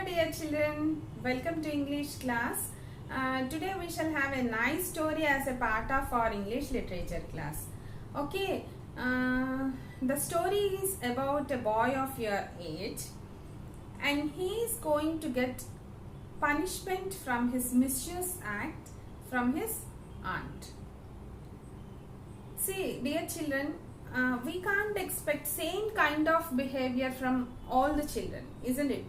Hello dear children, welcome to English class. Today we shall have a nice story as a part of our English literature class. Okay, the story is about a boy of your age and he is going to get punishment from his mischievous act from his aunt. See dear children, we can't expect same kind of behavior from all the children, isn't it?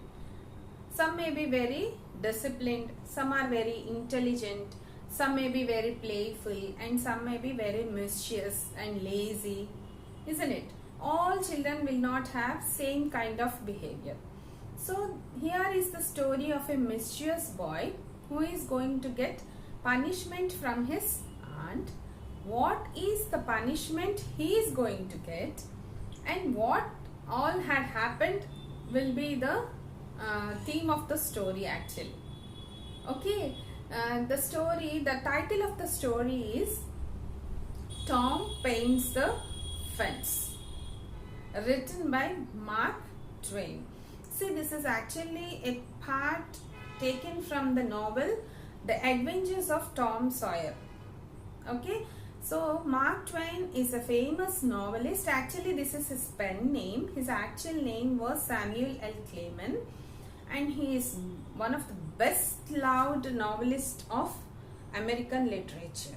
Some may be very disciplined, some are very intelligent, some may be very playful, and some may be very mischievous and lazy, isn't it? All children will not have same kind of behavior. So here is the story of a mischievous boy who is going to get punishment from his aunt. What is the punishment he is going to get and what all had happened will be the theme of the story actually. Okay, the title of the story is Tom Paints the Fence, written by Mark Twain. See, this is actually a part taken from the novel The Adventures of Tom Sawyer. Okay, so Mark Twain is a famous novelist. Actually, this is his pen name. His actual name was Samuel L. Clemens, and he is one of the best loved novelists of American literature.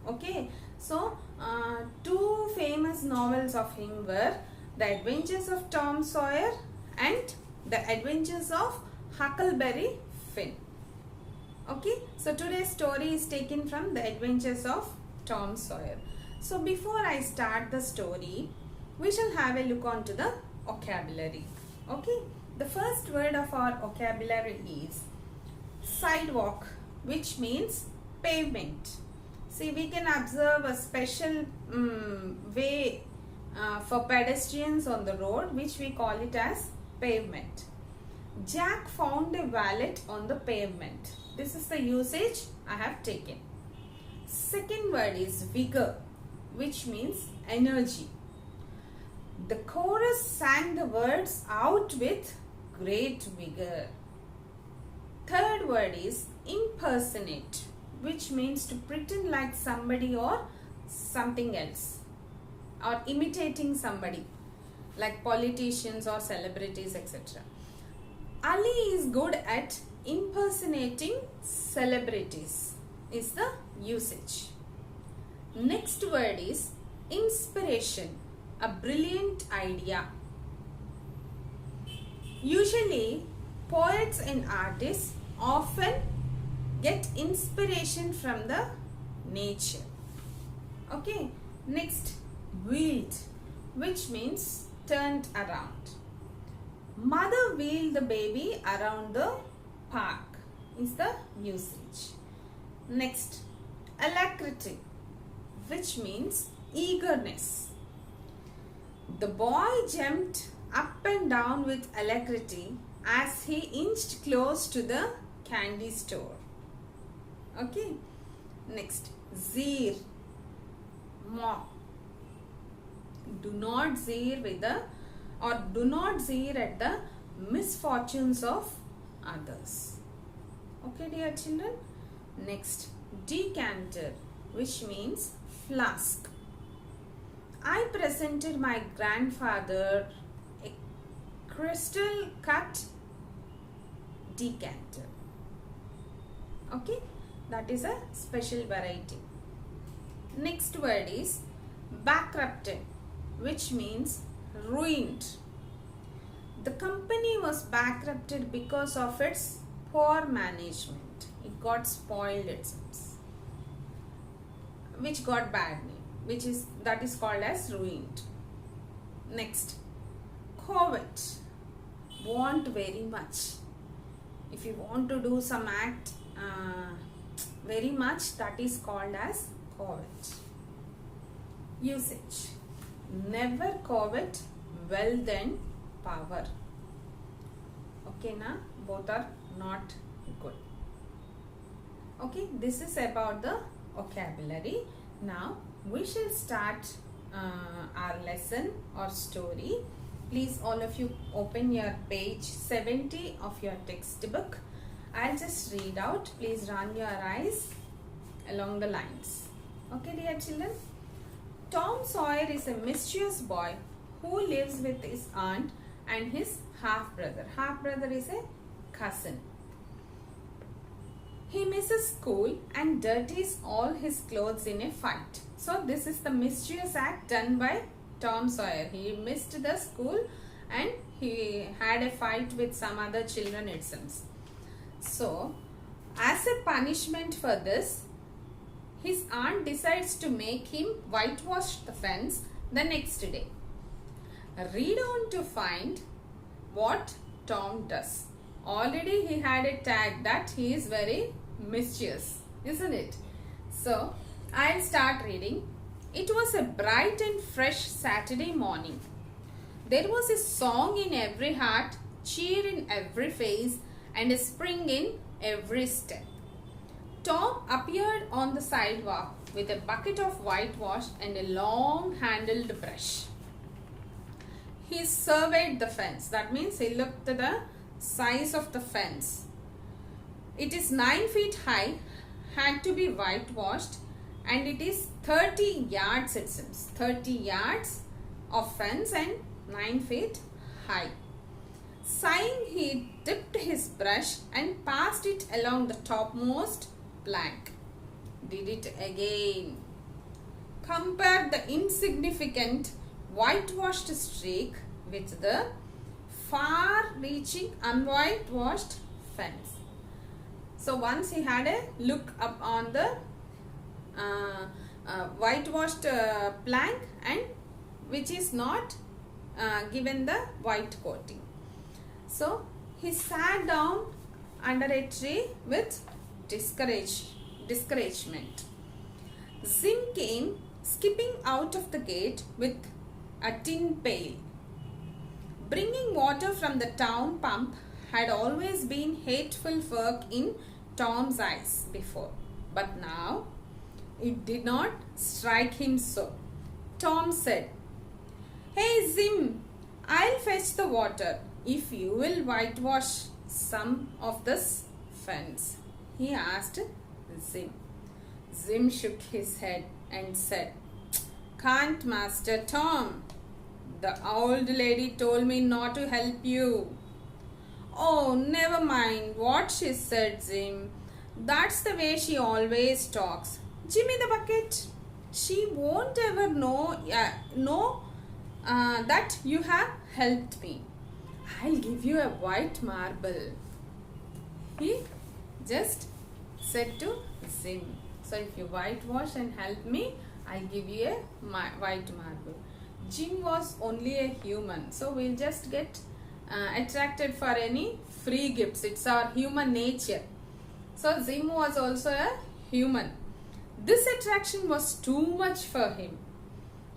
Okay, so two famous novels of him were The Adventures of Tom Sawyer and The Adventures of Huckleberry Finn. Okay, so today's story is taken from The Adventures of Tom Sawyer. So before I start the story, we shall have a look onto the vocabulary. Okay, the first word of our vocabulary is sidewalk, which means pavement. See, we can observe a special way for pedestrians on the road, which we call it as pavement. Jack found a wallet on the pavement. This is the usage I have taken. Second word is vigor, which means energy. The chorus sang the words out with great vigor. Third word is impersonate, which means to pretend like somebody or something else, or imitating somebody like politicians or celebrities, etc. Ali is good at impersonating celebrities is the usage. Next word is inspiration, a brilliant idea. Usually poets and artists often get inspiration from the nature. Okay, next wheeled, which means turned around. Mother wheeled the baby around the park is the usage. Next, alacrity, which means eagerness. The boy jumped up and down with alacrity as he inched close to the candy store. Okay. Next, zeer, mock. Do not zeer with the do not zeer at the misfortunes of others. Okay, dear children. Next, decanter, which means flask. I presented my grandfather a crystal cut decanter. Okay, that is a special variety. Next word is bankrupted, which means ruined. The company was bankrupted because of its poor management. It got spoiled, it seems, which got bad name, that is called as ruined. Next, covet, want very much. If you want to do some act very much, that is called as covet. Usage, never covet wealth and power. Okay, na? Both are not good. Okay, this is about the vocabulary. Now we shall start our lesson or story. Please all of you open your page 70 of your textbook. I'll just read out. Please run your eyes along the lines. Okay, dear children. Tom Sawyer is a mischievous boy who lives with his aunt and his half-brother. Half-brother is a cousin. He misses school and dirties all his clothes in a fight. So this is the mischievous act done by Tom Sawyer. He missed the school and he had a fight with some other children, it seems. So, as a punishment for this, his aunt decides to make him whitewash the fence the next day. Read on to find what Tom does. Already he had a tag that he is very mischievous, isn't it? So, I'll start reading. It was a bright and fresh Saturday morning. There was a song in every heart, cheer in every face, and a spring in every step. Tom appeared on the sidewalk with a bucket of whitewash and a long-handled brush. He surveyed the fence. That means he looked at the size of the fence. It is 9 feet high, had to be whitewashed, and it is 30 yards, it seems. 30 yards of fence and 9 feet high. Sighing, he dipped his brush and passed it along the topmost plank. Did it again. Compared the insignificant whitewashed streak with the far-reaching unwhitewashed fence. So once he had a look up on the whitewashed plank, and which is not given the white coating. So he sat down under a tree with discouragement. Zim came skipping out of the gate with a tin pail. Bringing water from the town pump had always been hateful work in Tom's eyes before, but now it did not strike him so. Tom said, "Hey Zim, I'll fetch the water if you will whitewash some of this fence," he asked Zim. Zim shook his head and said, "Can't, Master Tom. The old lady told me not to help you." "Oh, never mind what she said, Zim. That's the way she always talks. Give me the bucket. She won't ever know that you have helped me. I'll give you a white marble," he just said to Zim. So if you whitewash and help me, I'll give you a white marble. Jim was only a human, so we'll just get attracted for any free gifts. It's our human nature. So Zim was also a human. This attraction was too much for him.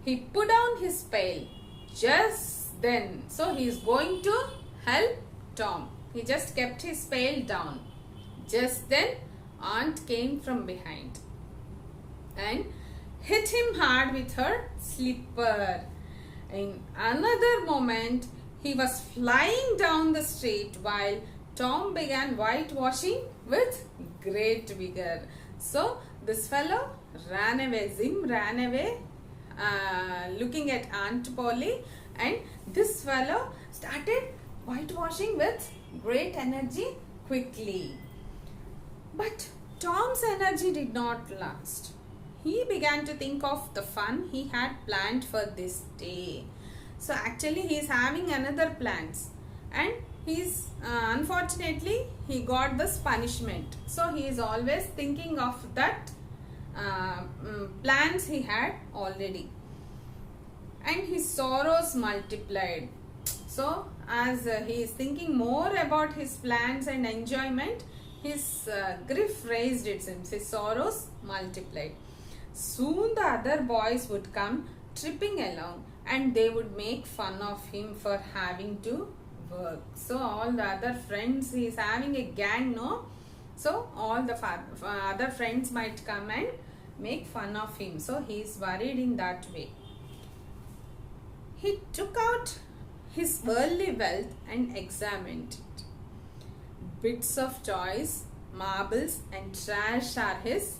He put down his pail just then. So he is going to help Tom. He just kept his pail down. Just then, Aunt came from behind and hit him hard with her slipper. In another moment, he was flying down the street while Tom began whitewashing with great vigor. So this fellow ran away. Zim ran away looking at Aunt Polly, and this fellow started whitewashing with great energy quickly. But Tom's energy did not last. He began to think of the fun he had planned for this day. So actually he is having another plans, and he's unfortunately he got this punishment. So he is always thinking of that plans he had already, and his sorrows multiplied. So as he is thinking more about his plans and enjoyment, his grief raised, it seems. His sorrows multiplied. Soon the other boys would come tripping along, and they would make fun of him for having to work. So all the other friends, he is having a gang, no? So all the other friends might come and make fun of him. So he is worried in that way. He took out his worldly wealth and examined it. Bits of toys, marbles and trash are his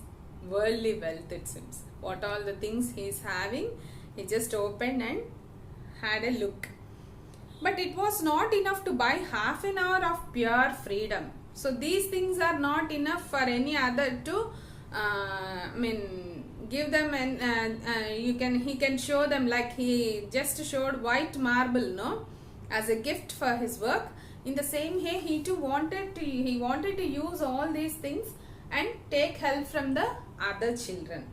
worldly wealth, it seems. What all the things he is having, he just opened and had a look. But it was not enough to buy half an hour of pure freedom. So these things are not enough for any other to give them, and he can show them, like he just showed white marble, no, as a gift for his work. In the same way, he too wanted to use all these things and take help from the other children.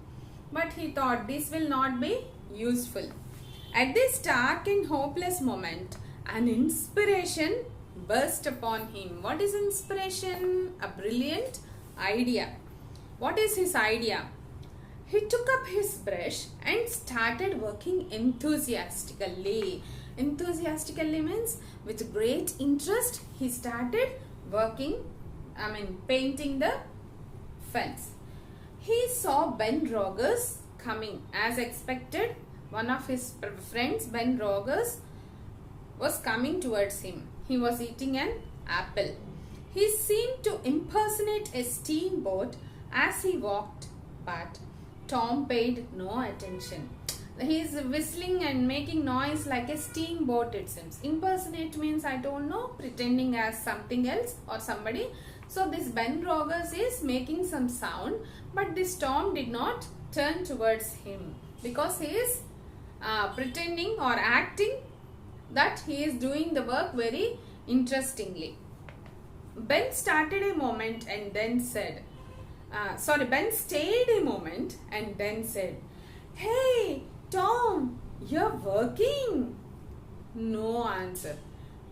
But he thought this will not be useful. At this dark and hopeless moment, an inspiration burst upon him. What is inspiration? A brilliant idea. What is his idea? He took up his brush and started working enthusiastically. Enthusiastically means with great interest he started working, painting the fence. He saw Ben Rogers coming. As expected, one of his friends, Ben Rogers, was coming towards him. He was eating an apple. He seemed to impersonate a steamboat as he walked, but Tom paid no attention. He is whistling and making noise like a steamboat, it seems. Impersonate means, I don't know, pretending as something else or somebody. So this Ben Rogers is making some sound, but this Tom did not turn towards him because he is pretending or acting that he is doing the work very interestingly. Ben started a moment and then said, Ben stayed a moment and then said, "Hey, Tom, you're working." No answer.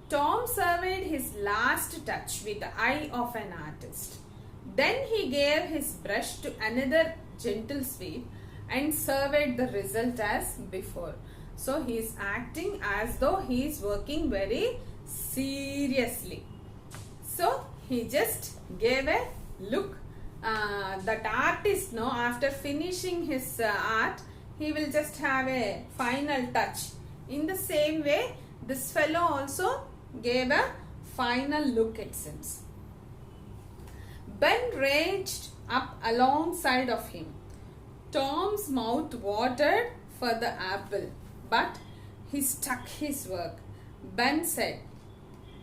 Tom surveyed his last touch with the eye of an artist. Then he gave his brush to another gentle sweep and surveyed the result as before. So he is acting as though he is working very seriously. So he just gave a look. That artist, no, after finishing his art, he will just have a final touch. In the same way, this fellow also gave a final look, it seems. Ben raged up alongside of him. Tom's mouth watered for the apple, but he stuck his work. Ben said,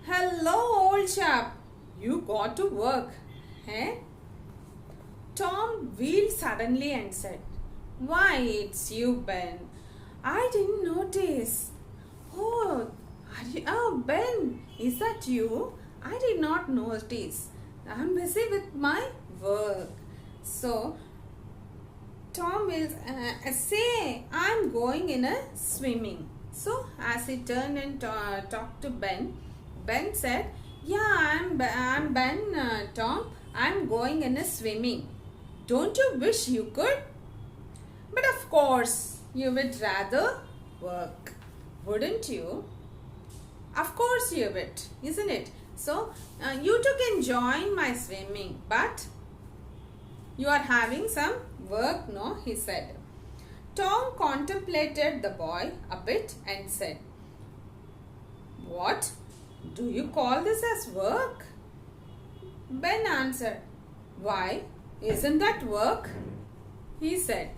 "Hello, old chap, you got to work, eh?" Tom wheeled suddenly and said, "Why, it's you, Ben. I didn't notice." Oh, Ben, is that you? I did not notice. I'm busy with my work." So, Tom will say, "I'm going in a swimming." So, as he turned and talked to Ben, Ben said, "Yeah, I'm Ben, Tom. I'm going in a swimming. Don't you wish you could? But of course, you would rather work, wouldn't you? Of course you would, isn't it? So, you two can join my swimming, but you are having some work, no?" he said. Tom contemplated the boy a bit and said, "What? Do you call this as work?" Ben answered, "Why, isn't that work?" He said.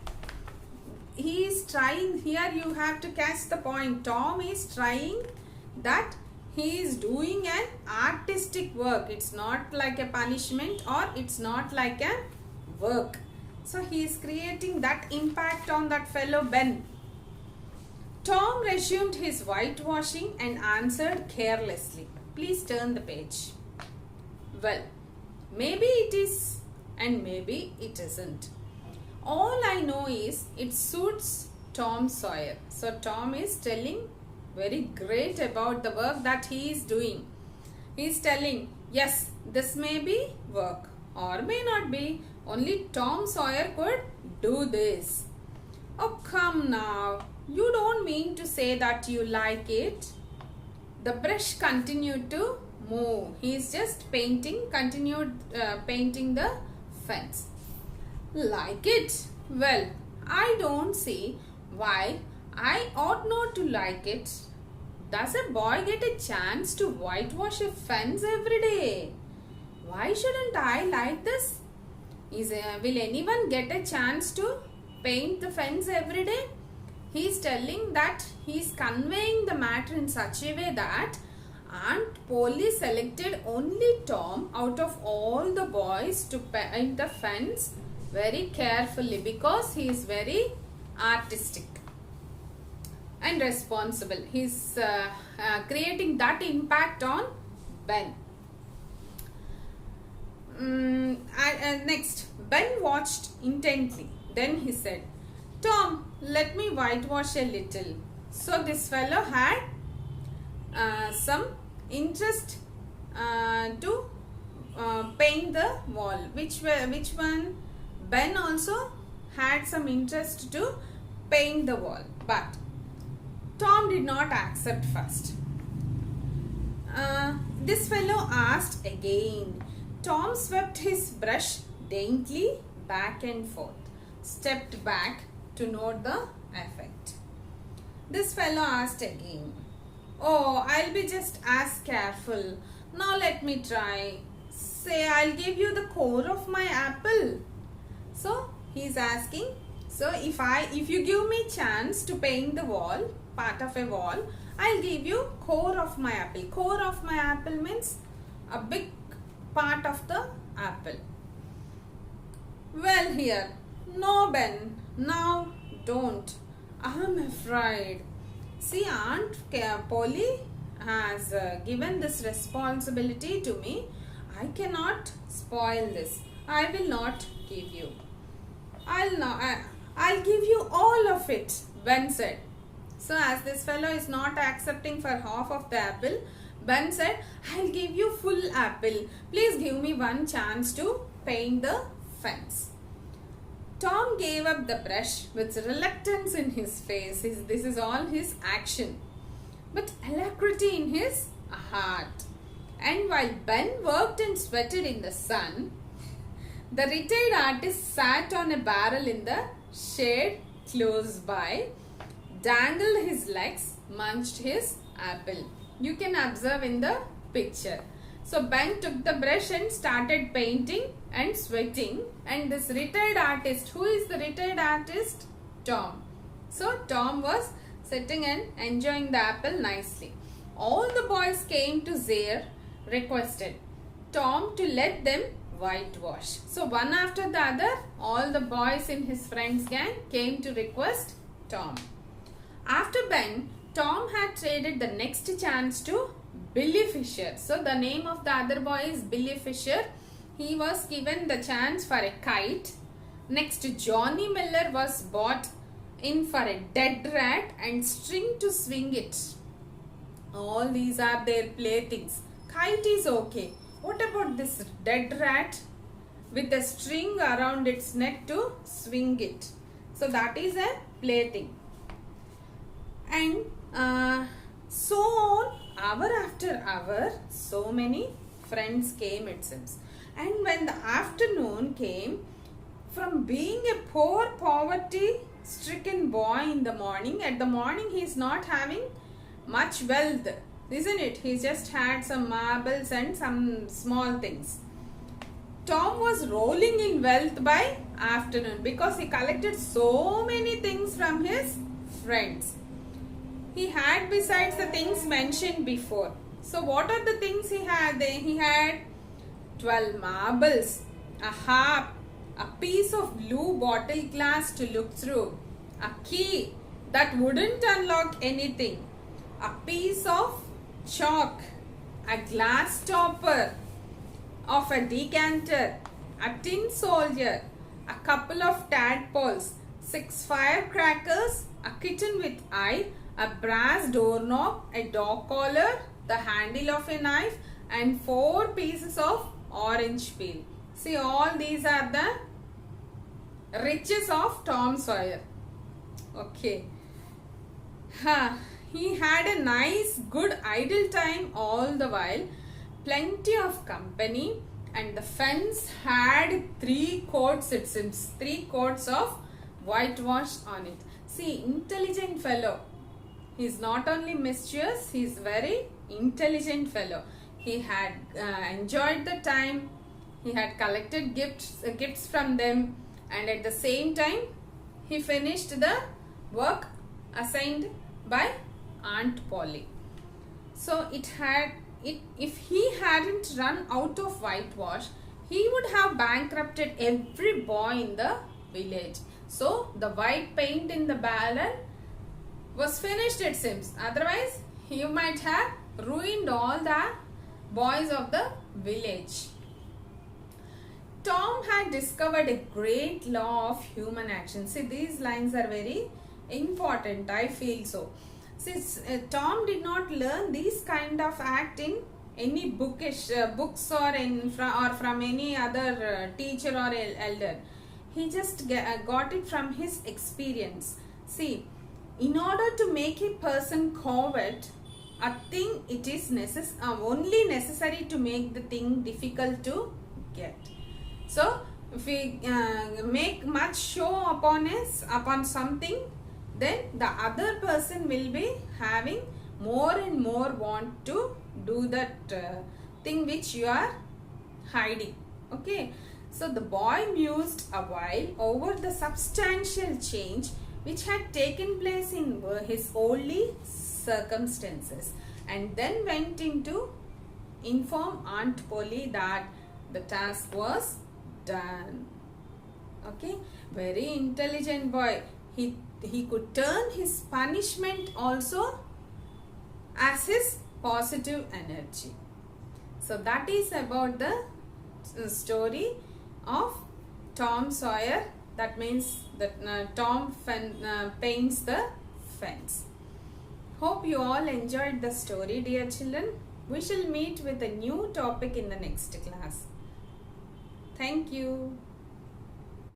He is trying, here you have to catch the point. Tom is trying that he is doing an artistic work. It's not like a punishment or it's not like a work. So he is creating that impact on that fellow Ben. Tom resumed his whitewashing and answered carelessly. Please turn the page. Well, maybe it is and maybe it isn't. All I know is it suits Tom Sawyer. So Tom is telling very great about the work that he is doing. He is telling, yes, this may be work or may not be. Only Tom Sawyer could do this. Oh, come now. You don't mean to say that you like it? The brush continued to move. He is just continued painting the fence. Like it? Well, I don't see why I ought not to like it. does a boy get a chance to whitewash a fence every day? Why shouldn't I like this? Will anyone get a chance to paint the fence every day? He is telling that he is conveying the matter in such a way that Aunt Polly selected only Tom out of all the boys to paint the fence very carefully because he is very artistic and responsible. He is creating that impact on Ben. Next, Ben watched intently. Then he said, Tom, let me whitewash a little. So this fellow had some interest to paint the wall. Which one? Ben also had some interest to paint the wall. But Tom did not accept first. This fellow asked again. Tom swept his brush daintily back and forth, stepped back to note the effect. This fellow asked again. Oh, I'll be just as careful. Now let me try. Say, I'll give you the core of my apple. So he's asking, so if you give me chance to paint the wall, part of a wall, I'll give you core of my apple. Core of my apple means a big part of the apple. Well, here, no, Ben, now don't. I'm afraid. See, Aunt Polly has given this responsibility to me. I cannot spoil this. I will not give you. I'll give you all of it, Ben said. So as this fellow is not accepting for half of the apple, Ben said, I'll give you full apple. Please give me one chance to paint the fence. Tom gave up the brush with reluctance in his face. This is all his action, but alacrity in his heart. And while Ben worked and sweated in the sun, the retired artist sat on a barrel in the shade close by, dangled his legs, munched his apple. You can observe in the picture. So Ben took the brush and started painting and sweating. And this retired artist, who is the retired artist? Tom. So Tom was sitting and enjoying the apple nicely. All the boys came to Zaire, requested Tom to let them whitewash. So one after the other, all the boys in his friends gang came to request Tom. After Ben, Tom had traded the next chance to Billy Fisher. So the name of the other boy is Billy Fisher. He was given the chance for a kite. Next, Johnny Miller was bought in for a dead rat and string to swing it. All these are their playthings. Kite is okay. What about this dead rat with a string around its neck to swing it? So that is a plaything. And so on, hour after hour, so many friends came, it seems. And when the afternoon came, from being a poor poverty-stricken boy in the morning, at the morning he is not having much wealth, isn't it? He just had some marbles and some small things. Tom was rolling in wealth by afternoon because he collected so many things from his friends. He had besides the things mentioned before. So what are the things he had? He had 12 marbles, a harp, a piece of blue bottle glass to look through, a key that wouldn't unlock anything, a piece of chalk, a glass topper of a decanter, a tin soldier, a couple of tadpoles, 6 firecrackers, a kitten with eye, a brass doorknob, a dog collar, the handle of a knife, and 4 pieces of orange peel. See, all these are the riches of Tom Sawyer. Okay. He had a nice, good idle time all the while, plenty of company, and the fence had 3 coats, it seems, 3 coats of whitewash on it. See, intelligent fellow. He's not only mischievous, he's very intelligent fellow. He had enjoyed the time, he had collected gifts from them, and at the same time he finished the work assigned by Aunt Polly. So if he hadn't run out of whitewash, he would have bankrupted every boy in the village. So the white paint in the barrel was finished, it seems. Otherwise, he might have ruined all the boys of the village. Tom had discovered a great law of human action. See, these lines are very important, I feel so. Since Tom did not learn these kind of act in any books or from any other teacher or elder. He just got it from his experience. See, in order to make a person coward, a thing it is only necessary to make the thing difficult to get. So, if we make much show upon something, then the other person will be having more and more want to do that thing which you are hiding. Okay. So the boy mused a while over the substantial change which had taken place in his early circumstances, and then went in to inform Aunt Polly that the task was done. Okay, very intelligent boy. He could turn his punishment also as his positive energy. So that is about the story of Tom Sawyer. That means that Tom paints the fence. Hope you all enjoyed the story, dear children. We shall meet with a new topic in the next class. Thank you.